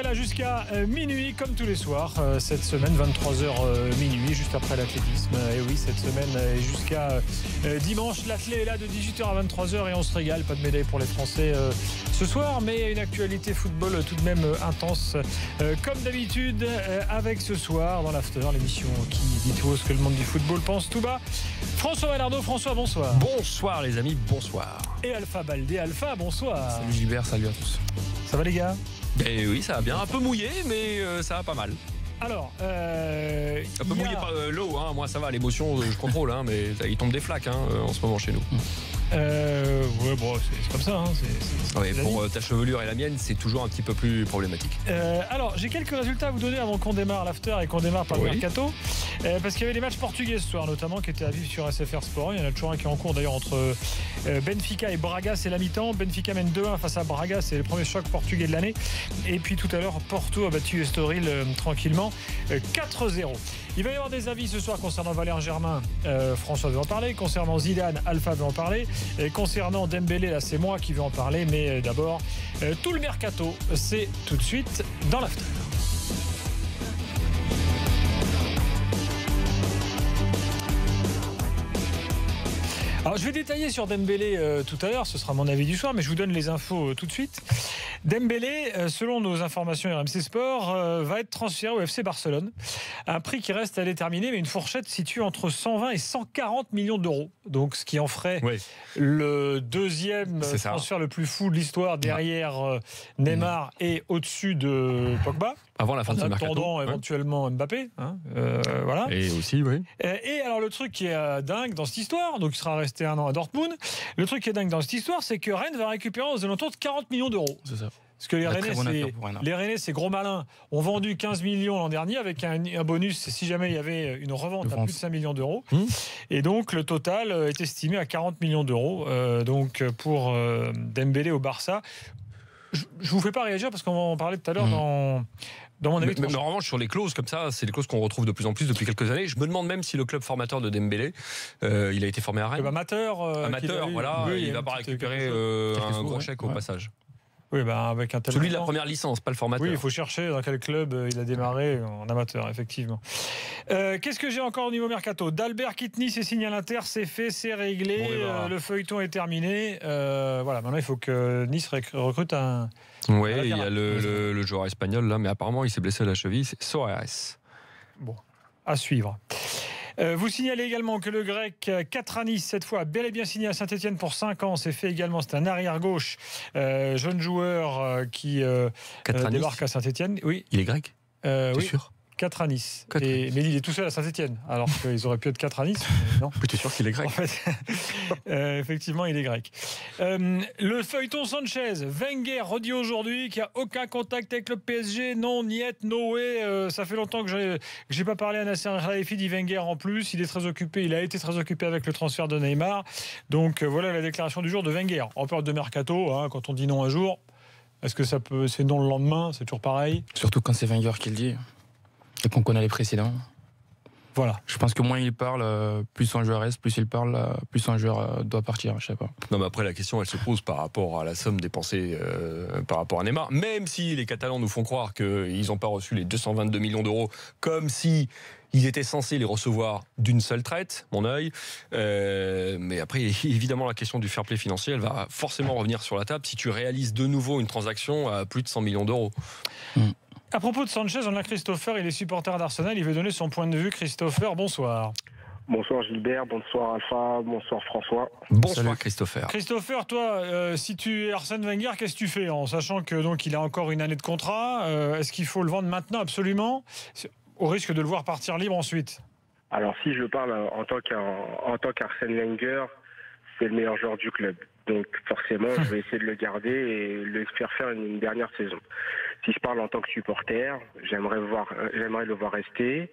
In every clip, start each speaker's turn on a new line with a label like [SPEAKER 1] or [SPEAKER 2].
[SPEAKER 1] serez là jusqu'à minuit, comme tous les soirs. Cette semaine, 23h minuit, juste après l'athlétisme. Et oui, cette semaine, jusqu'à dimanche, l'athlé est là de 18h à 23h et on se régale. Pas de médaille pour les Français ce soir, mais une actualité football tout de même intense. Comme d'habitude, avec ce soir, dans l'After, l'émission qui dit tout haut ce que le monde du football pense tout bas. François Valardeau. François, bonsoir.
[SPEAKER 2] Bonsoir les amis, bonsoir.
[SPEAKER 1] Et Alpha Baldé. Alpha, bonsoir.
[SPEAKER 2] Salut Gilbert, salut à tous.
[SPEAKER 1] Ça va les gars?
[SPEAKER 2] Eh oui, ça va bien, un peu mouillé, mais ça va pas mal.
[SPEAKER 1] Alors,
[SPEAKER 2] un peu mouillé par l'eau, hein. Moi ça va, l'émotion je contrôle, hein, mais il tombe des flaques en ce moment chez nous.
[SPEAKER 1] Ouais, bon, c'est comme ça. Hein,
[SPEAKER 2] pour ta chevelure et la mienne, c'est toujours un petit peu plus problématique.
[SPEAKER 1] Alors, j'ai quelques résultats à vous donner avant qu'on démarre l'after et qu'on démarre par le mercato. Parce qu'il y avait des matchs portugais ce soir, notamment, qui étaient à vivre sur SFR Sport. Il y en a toujours un qui est en cours d'ailleurs entre Benfica et Braga, c'est la mi-temps. Benfica mène 2-1 face à Braga, c'est le premier choc portugais de l'année. Et puis tout à l'heure, Porto a battu Estoril tranquillement 4-0. Il va y avoir des avis ce soir concernant Valère Germain. François veut en parler. Concernant Zidane, Alpha veut en parler. Et concernant Dembélé, là c'est moi qui veux en parler. Mais d'abord, tout le mercato, c'est tout de suite dans l'after. Alors je vais détailler sur Dembélé tout à l'heure, ce sera mon avis du soir, mais je vous donne les infos tout de suite. Dembélé, selon nos informations RMC Sport, va être transféré au FC Barcelone. Un prix qui reste à déterminer, mais une fourchette située entre 120 et 140 millions d'euros. Donc ce qui en ferait le deuxième transfert le plus fou de l'histoire derrière Neymar et au-dessus de Pogba.
[SPEAKER 2] Avant la fin de ce mercato.
[SPEAKER 1] Attendant éventuellement Mbappé. Voilà.
[SPEAKER 2] Et aussi, oui.
[SPEAKER 1] Et alors le truc qui est dingue dans cette histoire, donc il sera resté un an à Dortmund, le truc qui est dingue dans cette histoire, c'est que Rennes va récupérer aux alentours de 40 millions d'euros. C'est ça. Parce que les Rennais, c'est gros malins, ont vendu 15 millions l'an dernier avec un bonus si jamais il y avait une revente à plus de 5 millions d'euros. Et donc le total est estimé à 40 millions d'euros. Donc pour Dembélé au Barça. Je ne vous fais pas réagir parce qu'on va en parler tout à l'heure dans mon avis.
[SPEAKER 2] Mais en revanche, sur les clauses comme ça, c'est des clauses qu'on retrouve de plus en plus depuis quelques années. Je me demande même si le club formateur de Dembélé, il a été formé à Rennes.
[SPEAKER 1] Amateur,
[SPEAKER 2] voilà,
[SPEAKER 1] oui,
[SPEAKER 2] il va pas récupérer un gros chèque au passage.
[SPEAKER 1] Oui, avec un tel
[SPEAKER 2] celui de la première licence, pas le formateur.
[SPEAKER 1] Oui, il faut chercher dans quel club il a démarré en amateur, effectivement. Qu'est-ce que j'ai encore au niveau mercato? D'Albert quitte Nice et signe à l'Inter, c'est fait, c'est réglé, le feuilleton est terminé. Voilà, maintenant il faut que Nice recrute un...
[SPEAKER 2] Oui, il y a le joueur espagnol là, mais apparemment il s'est blessé à la cheville, c'est Soares.
[SPEAKER 1] Bon, à suivre. Vous signalez également que le grec Katranis, cette fois, a bel et bien signé à Saint-Etienne pour 5 ans. C'est fait également, c'est un arrière-gauche, jeune joueur qui débarque à Saint-Etienne. Oui.
[SPEAKER 2] Il est grec?
[SPEAKER 1] Oui.
[SPEAKER 2] Sûr?
[SPEAKER 1] 4 à Nice. Mais il est tout seul à Saint-Etienne, alors qu'ils auraient pu être 4 à Nice. Non.
[SPEAKER 2] Mais tu es sûr qu'il est grec?
[SPEAKER 1] En fait, effectivement, il est grec. Le feuilleton Sanchez, Wenger redit aujourd'hui qu'il n'y a aucun contact avec le PSG. Non, niet, no way. Ça fait longtemps que j'ai pas parlé à Nasser Khelaifi, dit Wenger en plus. Il est très occupé, il a été très occupé avec le transfert de Neymar. Donc voilà la déclaration du jour de Wenger. En période de mercato, quand on dit non un jour, est-ce que c'est non le lendemain? C'est toujours pareil.
[SPEAKER 3] Surtout quand c'est Wenger qui le dit. Et qu'on connaît les précédents.
[SPEAKER 1] Voilà.
[SPEAKER 3] Je pense que moins il parle, plus un joueur reste, plus il parle, plus un joueur doit partir, je sais pas.
[SPEAKER 2] Non, mais après la question elle se pose par rapport à la somme dépensée par rapport à Neymar. Même si les Catalans nous font croire qu'ils n'ont pas reçu les 222 millions d'euros, comme si ils étaient censés les recevoir d'une seule traite, mon œil. Mais après, évidemment, la question du fair play financier, elle va forcément revenir sur la table si tu réalises de nouveau une transaction à plus de 100 millions d'euros.
[SPEAKER 1] À propos de Sanchez, on a Christopher, il est supporter d'Arsenal, il veut donner son point de vue. Christopher, bonsoir.
[SPEAKER 4] Bonsoir Gilbert, bonsoir Alpha, bonsoir François.
[SPEAKER 2] Bonsoir. Salut. Christopher.
[SPEAKER 1] Christopher, toi, si tu es Arsène Wenger, qu'est-ce que tu fais en sachant que donc il a encore une année de contrat? Est-ce qu'il faut le vendre maintenant absolument, au risque de le voir partir libre ensuite?
[SPEAKER 4] Alors si je parle en tant qu'Arsène Wenger, c'est le meilleur joueur du club. Donc forcément, je vais essayer de le garder et le faire une dernière saison. Si je parle en tant que supporter, j'aimerais le voir rester.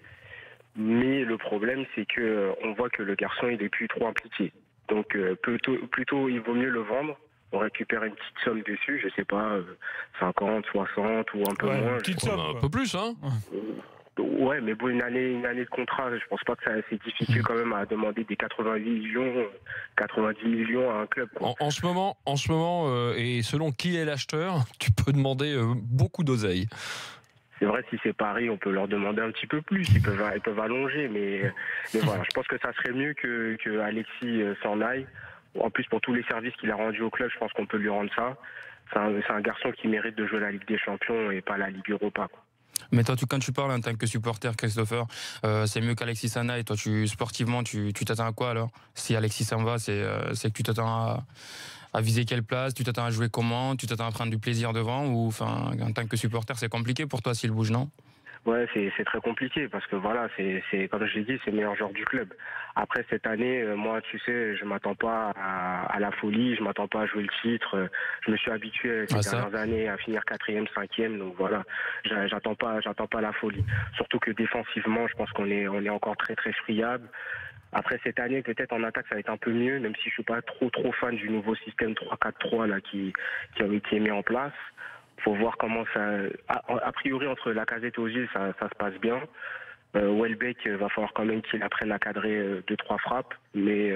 [SPEAKER 4] Mais le problème, c'est que on voit que le garçon, il est plus trop impliqué. Donc plutôt, il vaut mieux le vendre. On récupère une petite somme dessus, je sais pas, 50, 60 ou un peu moins.
[SPEAKER 1] Petite somme,
[SPEAKER 2] un peu plus, hein.
[SPEAKER 4] Ouais, mais bon, une année de contrat, je pense pas que c'est difficile quand même à demander des 88 millions, 90 millions à un club, quoi.
[SPEAKER 2] En ce moment, et selon qui est l'acheteur, tu peux demander beaucoup d'oseille.
[SPEAKER 4] C'est vrai, si c'est Paris, on peut leur demander un petit peu plus. Ils peuvent allonger, mais voilà. Je pense que ça serait mieux que Alexis s'en aille. En plus, pour tous les services qu'il a rendus au club, je pense qu'on peut lui rendre ça. C'est un garçon qui mérite de jouer la Ligue des Champions et pas la Ligue Europa, quoi.
[SPEAKER 3] Mais toi, quand tu parles en tant que supporter, Christopher, c'est mieux qu'Alexis s'en aille. Toi, sportivement, tu t'attends à quoi alors? Si Alexis s'en va, c'est que tu t'attends à viser quelle place? Tu t'attends à jouer comment? Tu t'attends à prendre du plaisir devant? Ou enfin, en tant que supporter, c'est compliqué pour toi s'il bouge, non?
[SPEAKER 4] Ouais, c'est très compliqué parce que voilà, c'est comme je l'ai dit, c'est le meilleur joueur du club. Après cette année, moi, tu sais, je m'attends pas à la folie, je m'attends pas à jouer le titre. Je me suis habitué ces dernières années à finir 4e, 5e, donc voilà, j'attends pas la folie. Surtout que défensivement, je pense qu'on est encore très très friable. Après cette année, peut-être en attaque, ça va être un peu mieux, même si je suis pas trop fan du nouveau système 3-4-3 là qui est mis en place. Faut voir comment ça. A priori, entre Lacazette et Ozil, ça se passe bien. Welbeck, va falloir quand même qu'il apprenne à cadrer 2-3 frappes. Mais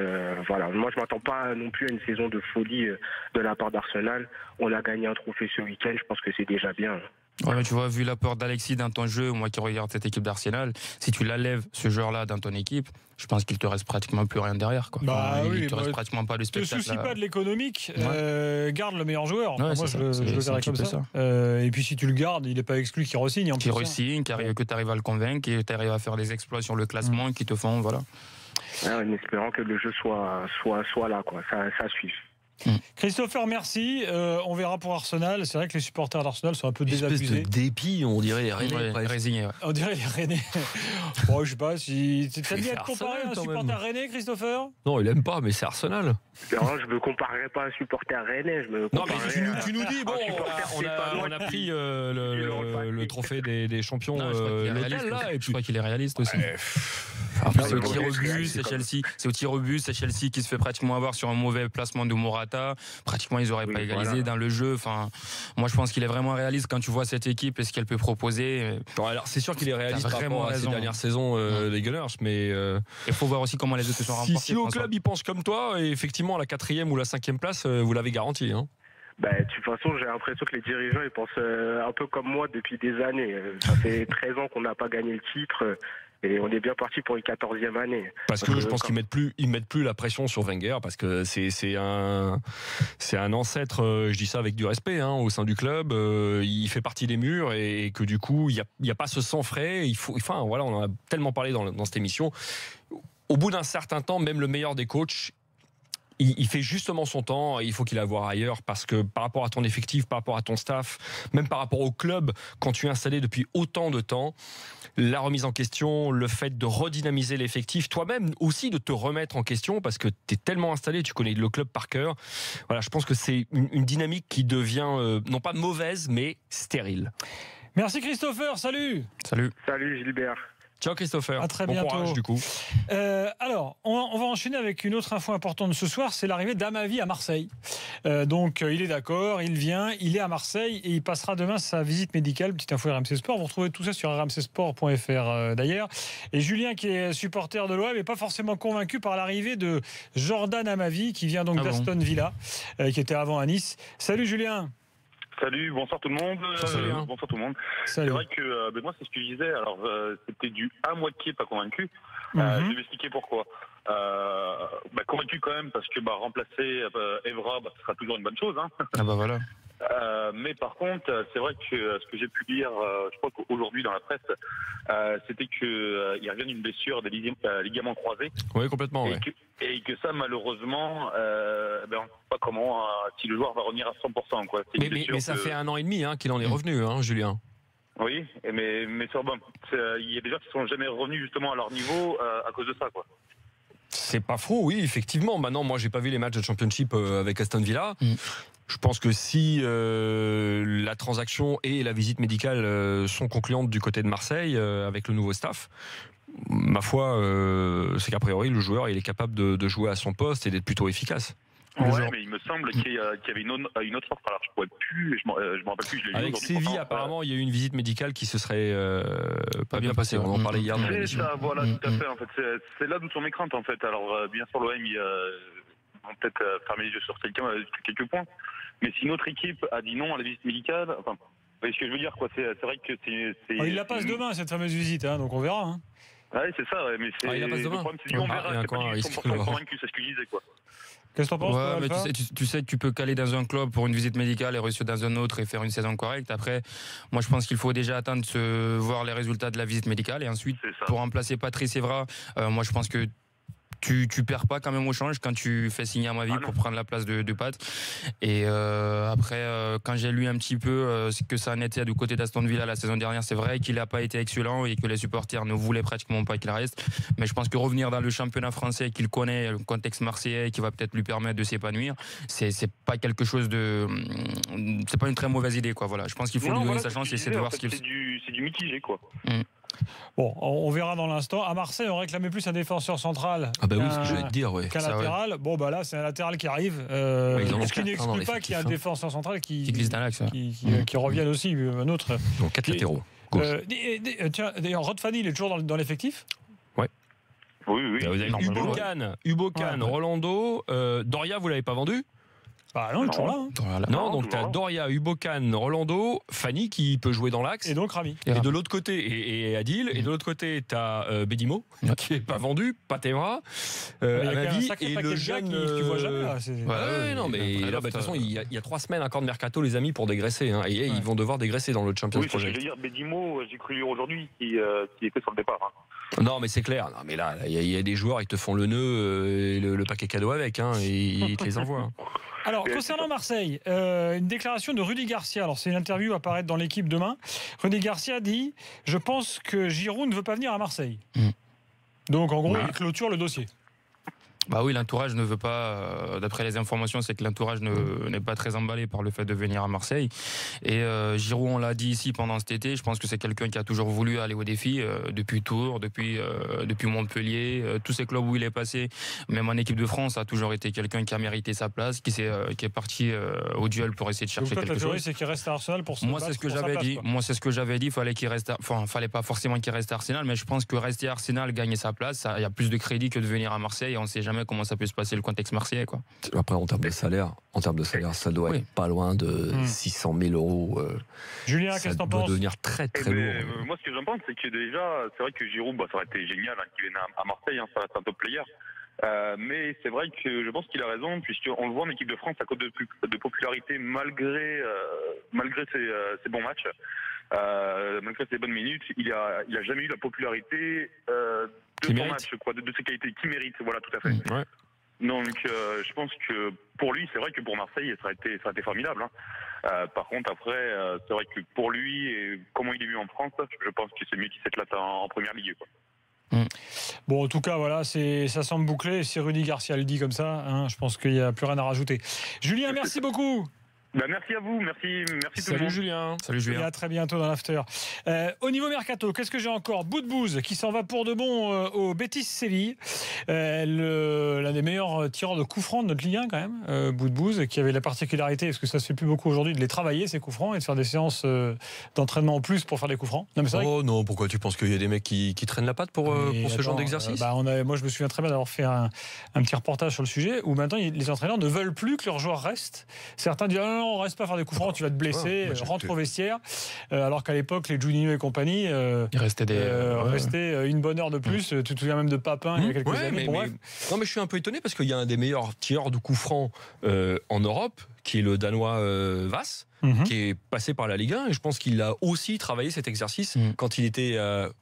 [SPEAKER 4] voilà, moi je m'attends pas non plus à une saison de folie de la part d'Arsenal. On a gagné un trophée ce week-end, je pense que c'est déjà bien.
[SPEAKER 3] Ouais, mais tu vois, vu l'apport d'Alexis dans ton jeu, moi qui regarde cette équipe d'Arsenal, si tu l'enlèves, ce joueur-là, dans ton équipe, je pense qu'il te reste pratiquement plus rien derrière, quoi.
[SPEAKER 1] Il
[SPEAKER 3] te reste pratiquement pas de spectacle.
[SPEAKER 1] Ne te soucie pas de l'économique, garde le meilleur joueur.
[SPEAKER 3] Ouais,
[SPEAKER 1] moi, je le verrais comme ça. Et puis si tu le gardes, il n'est pas exclu qu'il re-signe.
[SPEAKER 3] Qu'il re-signe, que tu arrives à le convaincre, que tu arrives à faire des exploits sur le classement qui te font, voilà.
[SPEAKER 4] En espérant que le jeu soit là, quoi. Ça suive.
[SPEAKER 1] Christopher, merci. On verra pour Arsenal. C'est vrai que les supporters d'Arsenal sont un peu désabusés.
[SPEAKER 2] Une espèce de dépit, on dirait les Rennais.
[SPEAKER 3] Résignés.
[SPEAKER 1] On dirait les Rennais. Bon, je sais pas si t'as bien être comparé à un supporter rennais, Christopher?
[SPEAKER 2] Non, il aime pas, mais c'est Arsenal.
[SPEAKER 4] Non, je me comparerais pas à un supporter rennais.
[SPEAKER 2] Non, mais tu nous dis, bon, on a pris le trophée des champions local, là, et
[SPEAKER 3] je crois qu'il est réaliste aussi. C'est au tir au but, c'est Chelsea qui se fait pratiquement avoir sur un mauvais placement de Morata. Pratiquement, ils n'auraient pas égalisé dans le jeu. Enfin, moi, je pense qu'il est vraiment réaliste quand tu vois cette équipe et ce qu'elle peut proposer.
[SPEAKER 2] Bon, alors, c'est sûr qu'il est réaliste par rapport à ces dernières saisons des Gunners, mais
[SPEAKER 3] il faut voir aussi comment les autres se sont remportés.
[SPEAKER 2] Si au club il pense comme toi, et effectivement la 4e ou la 5e place, vous l'avez garanti, hein.
[SPEAKER 4] De toute façon, j'ai l'impression que les dirigeants ils pensent un peu comme moi depuis des années. Ça fait 13 ans qu'on n'a pas gagné le titre. Et on est bien parti pour une 14e année.
[SPEAKER 2] Parce que je pense qu'ils mettent plus la pression sur Wenger, parce que c'est un ancêtre, je dis ça avec du respect, hein, au sein du club. Il fait partie des murs et que du coup, il y a pas ce sang frais. Voilà, on en a tellement parlé dans cette émission. Au bout d'un certain temps, même le meilleur des coachs, il fait justement son temps, il faut qu'il aille voir ailleurs, parce que par rapport à ton effectif, par rapport à ton staff, même par rapport au club, quand tu es installé depuis autant de temps, la remise en question, le fait de redynamiser l'effectif, toi-même aussi de te remettre en question, parce que tu es tellement installé, tu connais le club par cœur. Voilà, je pense que c'est une dynamique qui devient non pas mauvaise, mais stérile.
[SPEAKER 1] Merci Christopher, salut.
[SPEAKER 3] Salut
[SPEAKER 4] Gilbert.
[SPEAKER 2] Ciao Christopher.
[SPEAKER 1] À très
[SPEAKER 2] bon
[SPEAKER 1] bientôt.
[SPEAKER 2] Courage, du coup.
[SPEAKER 1] Alors, on va enchaîner avec une autre info importante de ce soir, c'est l'arrivée d'Amavi à Marseille. Donc, il est d'accord, il vient, il est à Marseille et il passera demain sa visite médicale. Petite info RMC Sport. Vous retrouvez tout ça sur rmcsport.fr d'ailleurs. Et Julien, qui est supporter de l'OM, n'est pas forcément convaincu par l'arrivée de Jordan Amavi, qui vient donc d'Aston Villa, qui était avant à Nice. Salut Julien.
[SPEAKER 5] Salut, bonsoir tout le monde. Bonsoir tout le monde.
[SPEAKER 1] Salut.
[SPEAKER 5] C'est vrai que moi c'est ce que je disais. Alors c'était du à moitié pas convaincu. Je vais expliquer pourquoi. Convaincu quand même parce que remplacer Evra, ce sera toujours une bonne chose. Hein.
[SPEAKER 3] Ah bah voilà.
[SPEAKER 5] Mais par contre, c'est vrai que ce que j'ai pu lire, je crois qu'aujourd'hui dans la presse, c'était qu'il revient d'une blessure des ligaments croisés.
[SPEAKER 2] Oui, complètement.
[SPEAKER 5] Et que ça, malheureusement, on ne sait pas comment, si le joueur va revenir à 100%. Quoi.
[SPEAKER 2] Mais ça fait 1 an et demi qu'il en est revenu, Julien.
[SPEAKER 5] Oui, mais il y a des gens qui ne sont jamais revenus justement à leur niveau à cause de ça, quoi.
[SPEAKER 2] C'est pas faux, oui, effectivement. Maintenant, moi, j'ai pas vu les matchs de Championship avec Aston Villa. Je pense que si la transaction et la visite médicale sont concluantes du côté de Marseille avec le nouveau staff, ma foi, c'est qu'a priori le joueur il est capable de jouer à son poste et d'être plutôt efficace.
[SPEAKER 5] Ouais, mais il me semble qu'il y avait une autre offre. Alors je pourrais plus, je m'en rappelle plus. Je l'ai
[SPEAKER 2] avec Séville, apparemment, il y a eu une visite médicale qui se serait
[SPEAKER 3] pas bien passé.
[SPEAKER 2] On en parlait hier.
[SPEAKER 5] C'est ça, voilà, tout à fait. En fait, c'est là d'où sont mes craintes, en fait. Alors, bien sûr, l'OM, ils vont peut-être fermer les yeux sur quelques points. Mais si notre équipe a dit non à la visite médicale, enfin, vous voyez ce que je veux dire, quoi. C'est vrai que c'est.
[SPEAKER 1] Il la passe demain, cette fameuse visite, hein, donc on verra. Hein.
[SPEAKER 5] Ouais, c'est ça, ouais, mais c'est.
[SPEAKER 2] Il la passe demain.
[SPEAKER 5] Le problème, c'est qu'on verra. C'est pas du 100% convaincu, c'est ce que je disais, quoi.
[SPEAKER 1] Qu'est-ce que t'en penses?
[SPEAKER 3] Ouais, mais tu sais que tu peux caler dans un club pour une visite médicale et réussir dans un autre et faire une saison correcte. Après, moi je pense qu'il faut déjà attendre de voir les résultats de la visite médicale et ensuite pour remplacer Patrice Evra, moi je pense que tu perds pas quand même au change quand tu fais signer Amavi pour prendre la place de Pat. Et après, quand j'ai lu un petit peu ce que ça en était du côté d'Aston Villa la saison dernière, c'est vrai qu'il n'a pas été excellent et que les supporters ne voulaient pratiquement pas qu'il reste. Mais je pense que revenir dans le championnat français qu'il connaît, le contexte marseillais qui va peut-être lui permettre de s'épanouir, c'est pas quelque chose de, c'est pas une très mauvaise idée, quoi. Voilà, je pense qu'il faut lui donner sa chance et essayer de voir ce qu'il.
[SPEAKER 5] C'est du mitigé, quoi.
[SPEAKER 1] Bon, on verra dans l'instant. À Marseille, on réclamait plus un défenseur central.
[SPEAKER 2] Ah bah oui, ce que j'allais te dire, ouais.
[SPEAKER 1] Qu'un latéral. Ouais. Bon, bah là, c'est un latéral qui arrive. Ce qui n'exclut pas qu'il y a un défenseur central qui glisse dans l'axe. Qui revienne aussi, un autre.
[SPEAKER 2] Donc 4 latéraux.
[SPEAKER 1] Tiens, d'ailleurs, Rod Fanny, il est toujours dans l'effectif?
[SPEAKER 2] Ouais.
[SPEAKER 5] Oui.
[SPEAKER 2] Vous avez Ubocan, Rolando. Doria, vous l'avez pas vendu?
[SPEAKER 1] Bah non, il est toujours là. Hein.
[SPEAKER 2] Non, donc tu as Doria, Ubocan, Rolando, Fanny qui peut jouer dans l'axe.
[SPEAKER 1] Et donc Rami.
[SPEAKER 2] Et de l'autre côté, et Adil. Et de l'autre côté, tu as Bedimo, qui n'est pas vendu, Patevra, Amavi. Et le jeune.
[SPEAKER 1] Tu vois jamais là.
[SPEAKER 2] Non, mais là, de toute façon, il y a 3 semaines encore de mercato, les amis, pour dégraisser. Hein, et ils vont devoir dégraisser dans le Champions Project.
[SPEAKER 5] Oui, je veux dire, Bedimo, j'ai cru lire aujourd'hui qui était sur le départ. Hein.
[SPEAKER 2] Non, mais c'est clair. Non, mais là, il y a des joueurs, ils te font le nœud et le paquet cadeau avec, hein, et ils te les envoient.
[SPEAKER 1] Alors, concernant Marseille, une déclaration de Rudy Garcia. Alors, c'est une interview à apparaître dans l'équipe demain. Rudy Garcia dit « Je pense que Giroud ne veut pas venir à Marseille. » Donc, en gros, il clôture le dossier.
[SPEAKER 3] Bah oui, l'entourage ne veut pas, d'après les informations, c'est que l'entourage n'est pas très emballé par le fait de venir à Marseille. Et Giroud, on l'a dit ici pendant cet été, je pense que c'est quelqu'un qui a toujours voulu aller au défi, depuis Tours, depuis Montpellier, tous ces clubs où il est passé, même en équipe de France, a toujours été quelqu'un qui a mérité sa place, qui est parti au duel pour essayer de chercher quelque chose.
[SPEAKER 1] La théorie, c'est qu'il reste à Arsenal pour se
[SPEAKER 3] Moi, c'est ce que j'avais dit. Moi, c'est ce que j'avais dit. Fallait qu'il reste. Enfin, fallait pas forcément qu'il reste à Arsenal, mais je pense que rester à Arsenal, gagner sa place, il y a plus de crédit que de venir à Marseille. Et on sait jamais comment ça peut se passer le contexte marseillais, quoi.
[SPEAKER 2] Après, en termes de salaire, ça doit être pas loin de 600 000 euros.
[SPEAKER 1] Julien, qu'est-ce que t'en penses?
[SPEAKER 2] Ça doit devenir très très lourd.
[SPEAKER 5] Moi, ce que j'en pense, c'est que déjà, c'est vrai que Giroud, ça aurait été génial qu'il vienne à Marseille, ça reste un top player. Mais c'est vrai que je pense qu'il a raison, puisqu'on le voit en équipe de France à cause de popularité malgré ses bons matchs, malgré ses bonnes minutes, il a jamais eu la popularité de son match, quoi, de ses qualités qui mérite. Voilà, tout à fait.
[SPEAKER 2] Ouais.
[SPEAKER 5] Donc, je pense que pour lui, c'est vrai que pour Marseille, ça aurait été formidable. Hein. Par contre, après, c'est vrai que pour lui et comment il est vu en France, je pense que c'est mieux qu'il s'éclate en première ligue, quoi.
[SPEAKER 1] Bon, en tout cas, voilà, ça semble bouclé. Si Rudy Garcia le dit comme ça, hein, je pense qu'il n'y a plus rien à rajouter. Julien, merci beaucoup.
[SPEAKER 5] Merci à vous, merci tout le monde.
[SPEAKER 2] Salut Julien.
[SPEAKER 1] Et à très bientôt dans l'after. Au niveau mercato, qu'est-ce que j'ai encore? Boudbouz qui s'en va pour de bon au Betis Séville. L'un des meilleurs tireurs de coups francs de notre Ligue 1 quand même. Boudbouz qui avait la particularité, parce que ça se fait plus beaucoup aujourd'hui, de les travailler ces coups francs et de faire des séances d'entraînement en plus pour faire des coups francs. Non, mais c'est vrai
[SPEAKER 2] non, pourquoi tu penses qu'il y a des mecs qui traînent la patte pour ce genre d'exercice?
[SPEAKER 1] Moi je me souviens très bien d'avoir fait un petit reportage sur le sujet où maintenant les entraîneurs ne veulent plus que leurs joueurs restent. Certains disent non, reste pas faire des coups francs, tu vas te blesser, rentre au vestiaire. Alors qu'à l'époque, les Juninho et compagnie, il restait une bonne heure de plus. Tu te souviens même de Papin il y a quelques années.
[SPEAKER 2] Non, mais je suis un peu étonné parce qu'il y a un des meilleurs tireurs de coups francs en Europe, qui est le Danois Vass, qui est passé par la Ligue 1, et je pense qu'il a aussi travaillé cet exercice quand il était,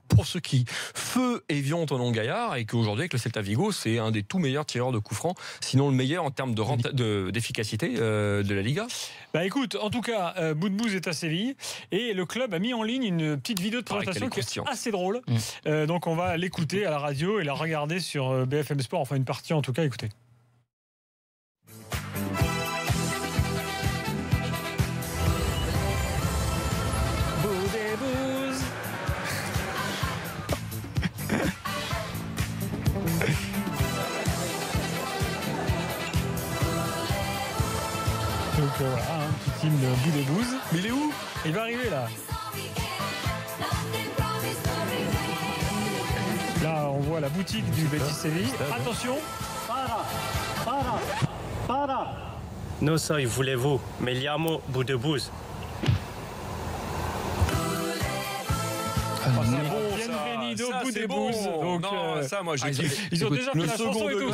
[SPEAKER 2] pour ceux qui feu Evian Tonon Gaillard, et qu'aujourd'hui avec le Celta Vigo c'est un des tout meilleurs tireurs de coups francs, sinon le meilleur en termes d'efficacité de la Liga.
[SPEAKER 1] Écoute, en tout cas, Boudbouz est à Séville et le club a mis en ligne une petite vidéo de présentation qui est assez drôle. Donc on va l'écouter à la radio et la regarder sur BFM Sport, enfin une partie en tout cas, écoutez. Donc voilà, un petit hymne Boudbouz. Mais il est où? Il va arriver là. voit la boutique du Betis Séville. Attention.
[SPEAKER 6] No soy voulez-vous, me llamo Boudebouz.
[SPEAKER 1] Bienvenido Boudebouz. Donc,
[SPEAKER 2] ça, moi,
[SPEAKER 1] ils ont déjà fait la chanson et tout.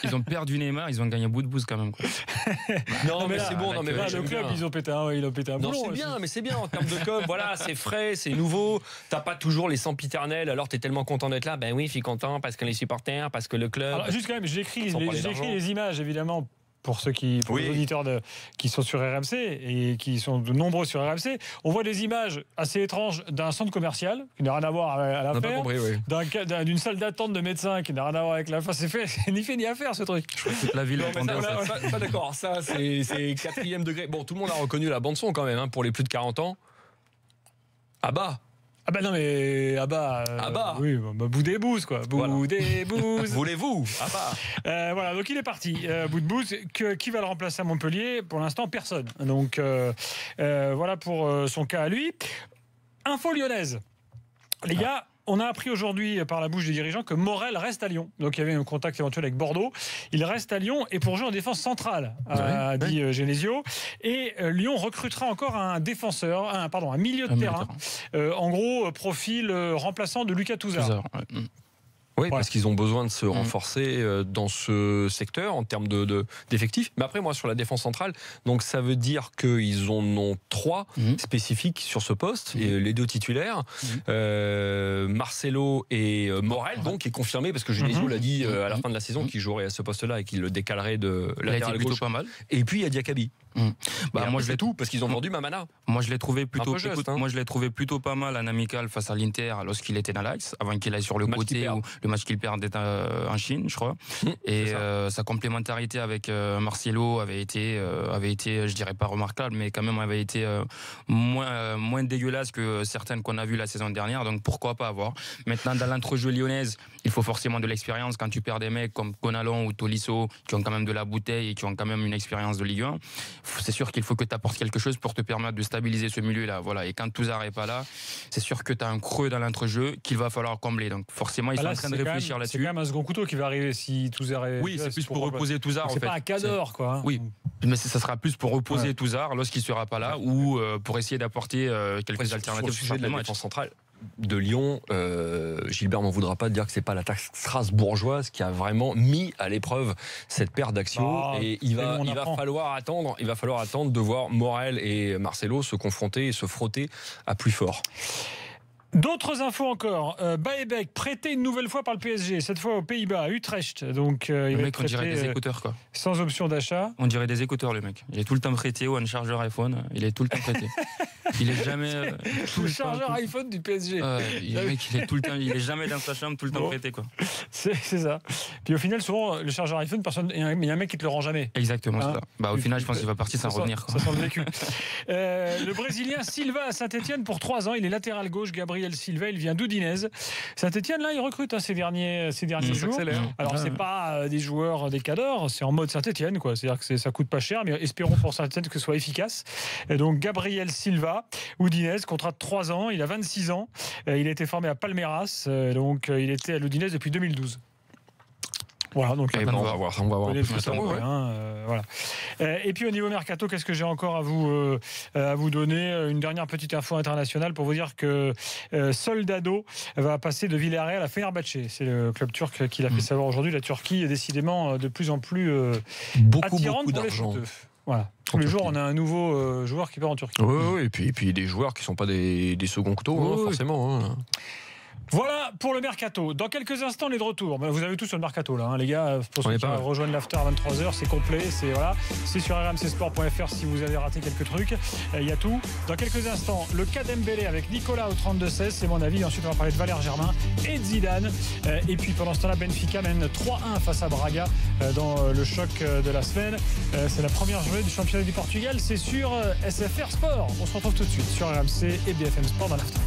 [SPEAKER 3] Ils ont perdu Neymar, ils ont gagné Boudebouz quand même. Quoi.
[SPEAKER 2] Non, mais c'est bon. Non, mais
[SPEAKER 1] le club, ils ont pété un boulon.
[SPEAKER 2] Non, c'est bien, mais c'est bien en termes de com. Voilà, c'est frais, c'est nouveau. T'as pas toujours les sempiternels. Alors, t'es tellement content d'être là. Ben oui, je suis content parce que les supporters, parce que le club.
[SPEAKER 1] Alors, juste quand même, j'écris les images, évidemment. Pour les auditeurs qui sont sur RMC et qui sont de nombreux sur RMC, on voit des images assez étranges d'un centre commercial qui n'a rien à voir à l'affaire, d'une salle d'attente de médecins qui n'a rien à voir avec la fin. C'est ni fait ni à faire ce truc.
[SPEAKER 3] Toute la ville entendait
[SPEAKER 2] ça. D'accord, ça c'est 4e degré. Bon, tout le monde a reconnu la bande son quand même pour les plus de 40 ans. Abba.
[SPEAKER 1] Ah bah non mais Abba. Oui, Boudebouz quoi. Boudebouz.
[SPEAKER 2] Voulez-vous Abba.
[SPEAKER 1] Voilà, donc il est parti. Boudebouz, qui va le remplacer à Montpellier? Pour l'instant, personne. Donc voilà pour son cas à lui. Info lyonnaise. Les gars, on a appris aujourd'hui par la bouche des dirigeants que Morel reste à Lyon. Donc il y avait un contact éventuel avec Bordeaux. Il reste à Lyon et pour jouer en défense centrale, a dit Genesio. Et Lyon recrutera encore un milieu de terrain. En gros, profil remplaçant de Lucas Touzard.
[SPEAKER 2] Oui, parce qu'ils ont besoin de se renforcer dans ce secteur en termes d'effectifs. Mais après, moi, sur la défense centrale, donc ça veut dire qu'ils en ont 3 spécifiques sur ce poste, et les 2 titulaires, Marcelo et Morel, donc qui est confirmé parce que Genesio l'a dit à la fin de la saison qu'il jouerait à ce poste-là et qu'il le décalerait de latéral gauche.
[SPEAKER 3] Pas mal.
[SPEAKER 2] Et puis il y a Diakabi.
[SPEAKER 3] Moi je l'ai
[SPEAKER 2] tout parce qu'ils ont vendu Mamana.
[SPEAKER 3] Moi je l'ai trouvé plutôt pas mal en amical face à l'Inter lorsqu'il était dans l'axe, avant qu'il aille sur le côté ou le match qu'il perdait en Chine, je crois. Et sa complémentarité avec Marcelo avait été, je dirais pas remarquable, mais quand même avait été moins dégueulasse que certaines qu'on a vues la saison dernière. Donc pourquoi pas avoir. Maintenant dans l'entrejeu lyonnaise, il faut forcément de l'expérience quand tu perds des mecs comme Gonalon ou Tolisso qui ont quand même de la bouteille et qui ont quand même une expérience de Ligue 1. C'est sûr qu'il faut que tu apportes quelque chose pour te permettre de stabiliser ce milieu-là. Voilà. Et quand Touzard n'est pas là, c'est sûr que tu as un creux dans l'entrejeu qu'il va falloir combler. Donc forcément, ils sont en train de réfléchir là-dessus.
[SPEAKER 1] C'est quand même un second couteau qui va arriver si Touzard est.
[SPEAKER 3] Oui, c'est plus pour reposer Touzard.
[SPEAKER 1] C'est pas un cadre, quoi.
[SPEAKER 3] Oui, mais ça sera plus pour reposer Touzard lorsqu'il ne sera pas là ou pour essayer d'apporter quelques alternatives
[SPEAKER 2] sur la défense centrale de Lyon. Gilbert m'en voudra pas de dire que c'est pas l'attaque strasbourgeoise qui a vraiment mis à l'épreuve cette paire d'actions. Et il va falloir attendre de voir Morel et Marcelo se confronter et se frotter à plus fort.
[SPEAKER 1] D'autres infos encore. Baebek prêté une nouvelle fois par le PSG, cette fois aux Pays-Bas, à Utrecht. Donc il va être prêté,
[SPEAKER 3] on dirait des écouteurs quoi.
[SPEAKER 1] Sans option d'achat.
[SPEAKER 3] On dirait des écouteurs le mec. Il est tout le temps prêté ou un chargeur iPhone. Il est tout le temps prêté. Il est jamais.
[SPEAKER 1] Le chargeur iPhone du PSG.
[SPEAKER 3] Le mec il est tout le temps. Il est jamais dans sa chambre, tout le temps prêté quoi.
[SPEAKER 1] C'est ça. Puis au final souvent le chargeur iPhone, il y a un mec qui te le rend jamais.
[SPEAKER 3] Exactement. Hein, au final je pense qu'il va partir sans revenir.
[SPEAKER 1] Ça sent le vécu. Le Brésilien Silva à Saint-Etienne pour 3 ans. Il est latéral gauche. Gabriel Silva, il vient d'Udinese. Saint-Etienne, là, il recrute ces derniers jours. Alors, c'est pas des joueurs des cadors, c'est en mode Saint-Etienne, quoi. C'est-à-dire que ça coûte pas cher, mais espérons pour Saint-Etienne que ce soit efficace. Et donc, Gabriel Silva, Udinese, contrat de 3 ans, il a 26 ans. Il a été formé à Palmeiras, donc il était à l'Udinese depuis 2012. Voilà, donc
[SPEAKER 2] on va voir un peu ça.
[SPEAKER 1] Voilà. Et puis au niveau mercato, qu'est-ce que j'ai encore à vous donner? Une dernière petite info internationale pour vous dire que Soldado va passer de Villarreal à Fenerbahçe. C'est le club turc qui l'a fait savoir aujourd'hui. La Turquie est décidément de plus en plus attirante pour les footeux. Voilà. Tous les jours, on a un nouveau joueur qui part en Turquie.
[SPEAKER 2] Oui, et puis des joueurs qui ne sont pas des seconds couteaux, forcément.
[SPEAKER 1] Voilà pour le mercato. Dans quelques instants, on est de retour. Vous avez tout sur le mercato là, les gars. Pour ceux qui rejoignent l'after à 23h, c'est complet. C'est sur rmcsport.fr si vous avez raté quelques trucs. Il y a tout. Dans quelques instants, le cas d'Embélé avec Nicolas au 32-16, c'est mon avis. Ensuite, on va parler de Valère Germain et de Zidane. Et puis pendant ce temps-là, Benfica mène 3-1 face à Braga dans le choc de la semaine. C'est la première journée du championnat du Portugal. C'est sur SFR Sport. On se retrouve tout de suite sur RMC et BFM Sport dans l'after.